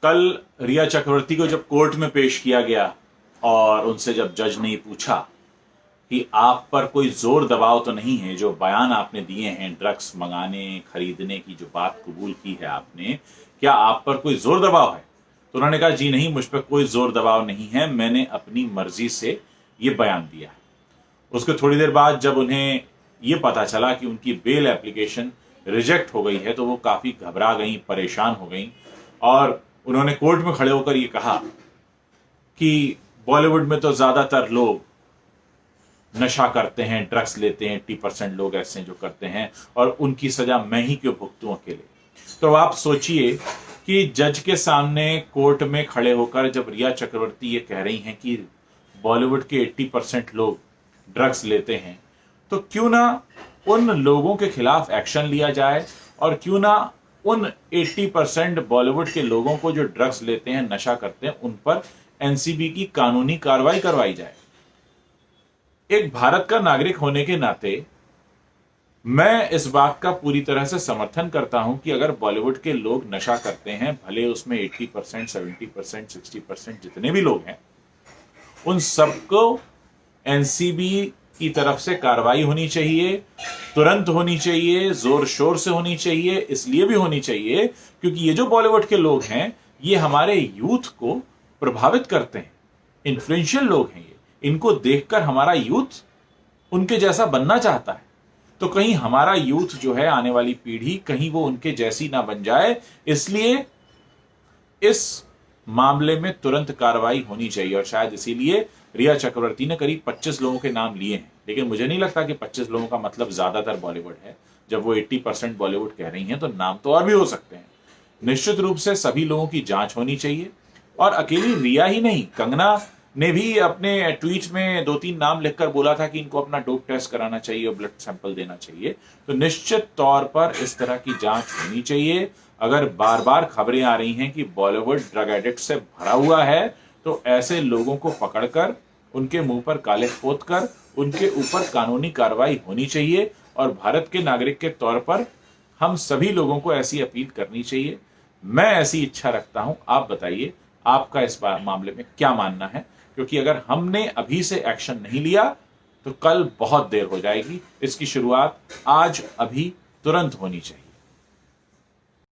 कल रिया चक्रवर्ती को जब कोर्ट में पेश किया गया और उनसे जब जज ने पूछा कि आप पर कोई जोर दबाव तो नहीं है, जो बयान आपने दिए हैं ड्रग्स मंगाने खरीदने की जो बात कबूल की है आपने, क्या आप पर कोई जोर दबाव है? तो उन्होंने कहा जी नहीं, मुझ पर कोई जोर दबाव नहीं है, मैंने अपनी मर्जी से ये बयान दिया है। उसके थोड़ी देर बाद जब उन्हें ये पता चला कि उनकी बेल एप्लीकेशन रिजेक्ट हो गई है तो वो काफी घबरा गई, परेशान हो गई और उन्होंने कोर्ट में खड़े होकर ये कहा कि बॉलीवुड में तो ज्यादातर लोग नशा करते हैं, ड्रग्स लेते हैं, 80% लोग ऐसे हैं जो करते हैं और उनकी सजा मैं ही क्यों भुगतूं अकेले। तो आप सोचिए कि जज के सामने कोर्ट में खड़े होकर जब रिया चक्रवर्ती ये कह रही हैं कि बॉलीवुड के 80% लोग ड्रग्स लेते हैं, तो क्यों ना उन लोगों के खिलाफ एक्शन लिया जाए और क्यों ना उन 80% बॉलीवुड के लोगों को जो ड्रग्स लेते हैं, नशा करते हैं, उन पर एनसीबी की कानूनी कार्रवाई करवाई जाए। एक भारत का नागरिक होने के नाते मैं इस बात का पूरी तरह से समर्थन करता हूं कि अगर बॉलीवुड के लोग नशा करते हैं, भले उसमें 80%, 70%, 60% जितने भी लोग हैं, उन सबको एनसीबी की तरफ से कार्रवाई होनी चाहिए, तुरंत होनी चाहिए, जोर शोर से होनी चाहिए। इसलिए भी होनी चाहिए क्योंकि ये जो बॉलीवुड के लोग हैं, ये हमारे यूथ को प्रभावित करते हैं, इन्फ्लुएंशियल लोग हैं। ये इनको देखकर हमारा यूथ उनके जैसा बनना चाहता है। तो कहीं हमारा यूथ जो है, आने वाली पीढ़ी, कहीं वो उनके जैसी ना बन जाए, इसलिए इस मामले में तुरंत कार्रवाई होनी चाहिए। और शायद इसीलिए रिया चक्रवर्ती ने करीब 25 लोगों के नाम लिए हैं, लेकिन मुझे नहीं लगता कि 25 लोगों का मतलब ज्यादातर बॉलीवुड है। जब वो 80% बॉलीवुड कह रही हैं तो नाम तो और भी हो सकते हैं। निश्चित रूप से सभी लोगों की जांच होनी चाहिए और अकेली रिया ही नहीं, कंगना ने भी अपने ट्वीट में 2-3 नाम लिखकर बोला था कि इनको अपना डोप टेस्ट कराना चाहिए और ब्लड सैंपल देना चाहिए। तो निश्चित तौर पर इस तरह की जांच होनी चाहिए। अगर बार बार खबरें आ रही हैं कि बॉलीवुड ड्रग एडिक्ट से भरा हुआ है, तो ऐसे लोगों को पकड़कर उनके मुंह पर काले पोत कर उनके ऊपर कानूनी कार्रवाई होनी चाहिए। और भारत के नागरिक के तौर पर हम सभी लोगों को ऐसी अपील करनी चाहिए। मैं ऐसी इच्छा रखता हूं। आप बताइए आपका इस मामले में क्या मानना है, क्योंकि अगर हमने अभी से एक्शन नहीं लिया तो कल बहुत देर हो जाएगी। इसकी शुरुआत आज अभी तुरंत होनी चाहिए।